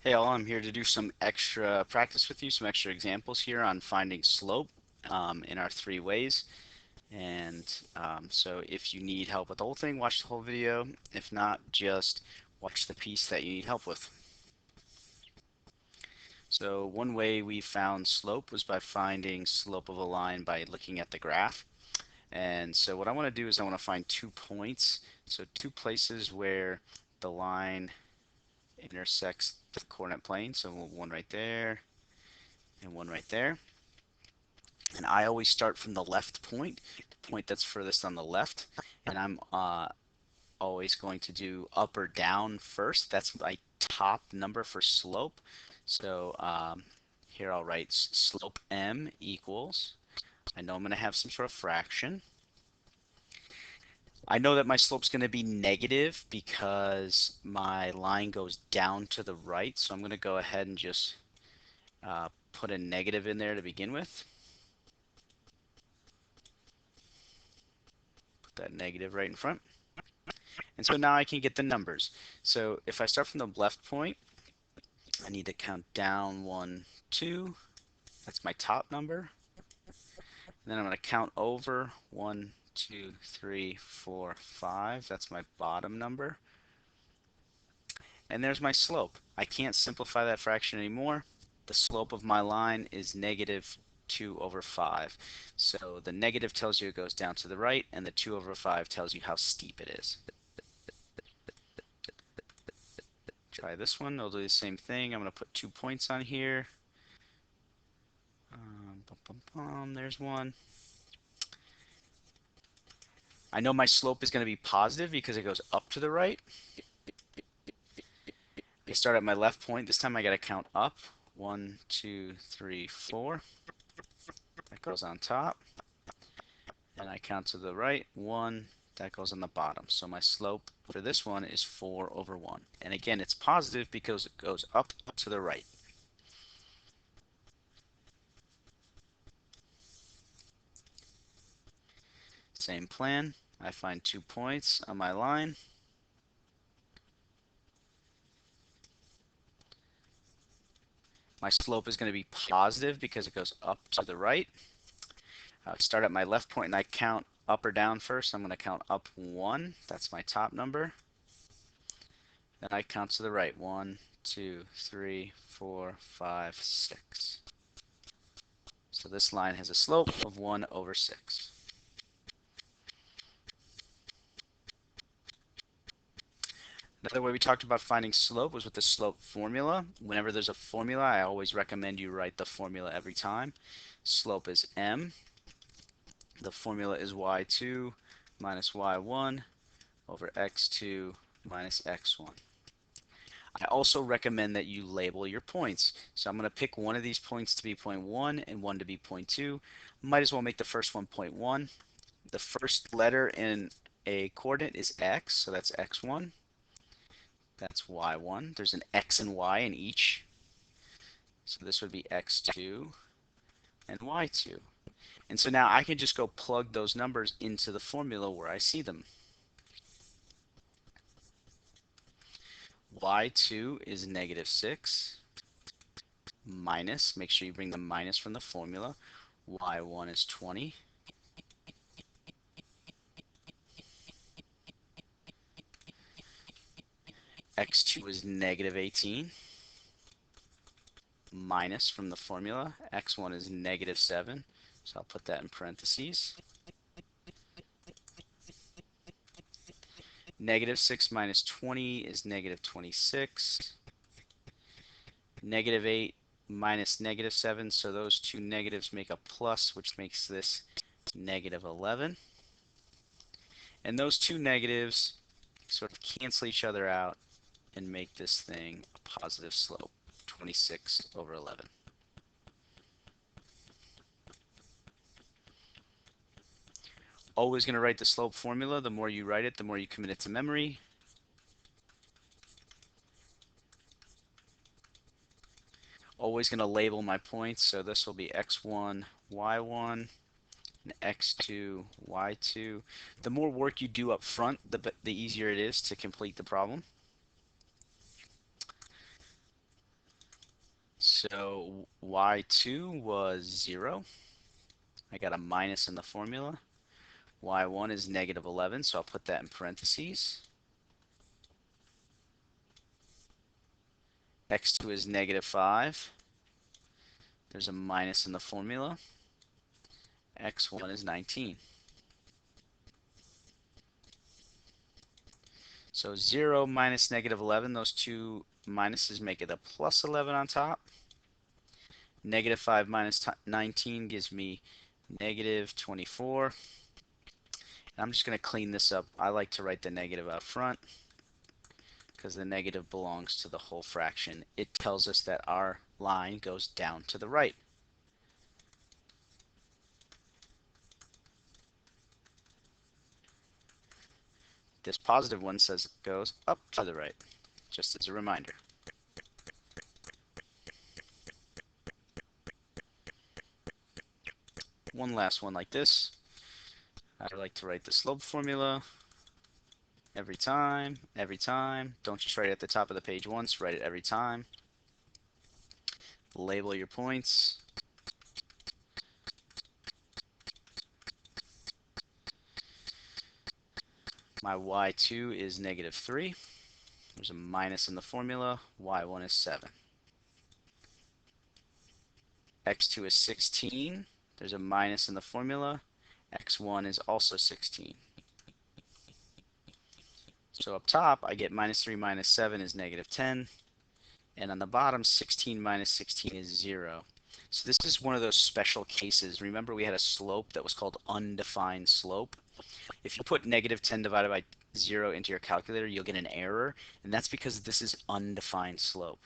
Hey all, I'm here to do some extra practice with you, some extra examples here on finding slope in our three ways. And so if you need help with the whole thing, watch the whole video. If not, just watch the piece that you need help with. So one way we found slope was by finding slope of a line by looking at the graph. And so what I want to do is I want to find 2 points. So two places where the line intersects the coordinate plane. So one right there and one right there. And I always start from the left point, the point that's furthest on the left, and I'm always going to do up or down first. That's my top number for slope. So here I'll write slope m equals, I know I'm going to have some sort of fraction. I know that my slope's going to be negative because my line goes down to the right, so I'm going to go ahead and just put a negative in there to begin with. Put that negative right in front. And so now I can get the numbers. So if I start from the left point, I need to count down 1, 2. That's my top number. And then I'm going to count over 1, 2, 3, 4, 5. That's my bottom number. And there's my slope. I can't simplify that fraction anymore. The slope of my line is negative 2 over 5. So the negative tells you it goes down to the right, and the 2 over 5 tells you how steep it is. Try this one. I'll do the same thing. I'm going to put 2 points on here. There's one. I know my slope is going to be positive because it goes up to the right. I start at my left point. This time I got to count up. 1, 2, 3, 4. That goes on top. And I count to the right. 1. That goes on the bottom. So my slope for this one is 4 over 1. And again, it's positive because it goes up to the right. Same plan. I find 2 points on my line. My slope is going to be positive because it goes up to the right. Start at my left point and I count up or down first. I'm going to count up 1. That's my top number. Then I count to the right. 1, 2, 3, 4, 5, 6. So this line has a slope of 1 over 6. Another way we talked about finding slope was with the slope formula. Whenever there's a formula, I always recommend you write the formula every time. Slope is m. The formula is y2 minus y1 over x2 minus x1. I also recommend that you label your points. So I'm going to pick one of these points to be point 1 and one to be point 2. Might as well make the first one point 1. The first letter in a coordinate is x, so that's x1. That's y1. There's an x and y in each. So this would be x2 and y2. And so now I can just go plug those numbers into the formula where I see them. Y2 is negative 6 minus, make sure you bring the minus from the formula, y1 is 20. X2 is negative 18 minus from the formula, x1 is negative 7, so I'll put that in parentheses. Negative 6 minus 20 is negative 26. Negative 8 minus negative 7, so those two negatives make a plus, which makes this negative 11. And those two negatives sort of cancel each other out and make this thing a positive slope, 26 over 11. Always going to write the slope formula. The more you write it, the more you commit it to memory. Always going to label my points, so this will be x1, y1, and x2, y2. The more work you do up front, the easier it is to complete the problem. So y2 was 0. I got a minus in the formula. Y1 is negative 11, so I'll put that in parentheses. X2 is negative 5. There's a minus in the formula. X1 is 19. So 0 minus negative 11, those two minuses make it a plus 11 on top. Negative 5 minus 19 gives me negative 24. And I'm just going to clean this up. I like to write the negative out front because the negative belongs to the whole fraction. It tells us that our line goes down to the right. This positive one says it goes up to the right, just as a reminder. One last one like this. I like to write the slope formula every time, every time. Don't just write it at the top of the page once, write it every time. Label your points. My y2 is negative 3. There's a minus in the formula. Y1 is 7. X2 is 16. There's a minus in the formula. X1 is also 16. So up top, I get minus 3 minus 7 is negative 10. And on the bottom, 16 minus 16 is 0. So this is one of those special cases. Remember we had a slope that was called undefined slope? If you put negative 10 divided by 0 into your calculator, you'll get an error, and that's because this is undefined slope.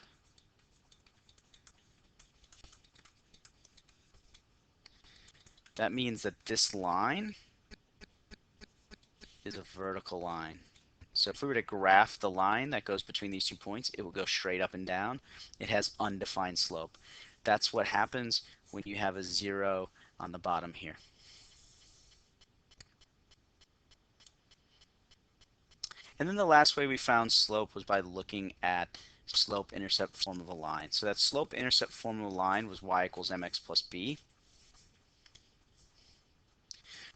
That means that this line is a vertical line. So if we were to graph the line that goes between these 2 points, it will go straight up and down. It has undefined slope. That's what happens when you have a 0 on the bottom here. And then the last way we found slope was by looking at slope-intercept form of a line. So that slope-intercept form of a line was y equals mx plus b.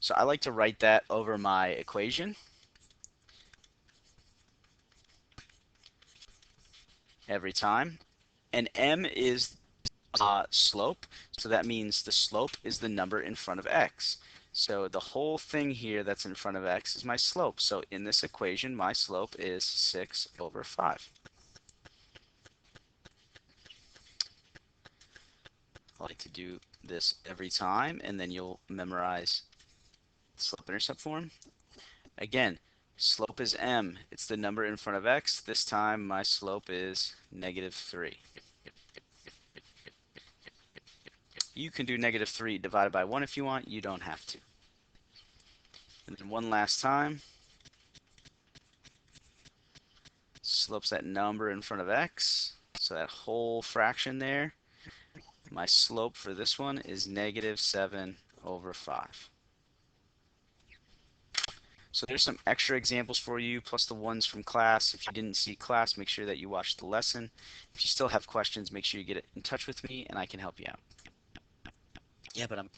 So I like to write that over my equation every time. And m is slope, so that means the slope is the number in front of x. So the whole thing here that's in front of x is my slope. So in this equation, my slope is 6 over 5. I like to do this every time, and then you'll memorize slope-intercept form. Again, slope is m. It's the number in front of x. This time my slope is negative 3. You can do negative 3 divided by 1 if you want. You don't have to. And then one last time. Slope's that number in front of x. So that whole fraction there. My slope for this one is negative 7 over 5. So there's some extra examples for you, plus the ones from class. If you didn't see class, make sure that you watch the lesson. If you still have questions, make sure you get in touch with me and I can help you out. Yeah, but I'm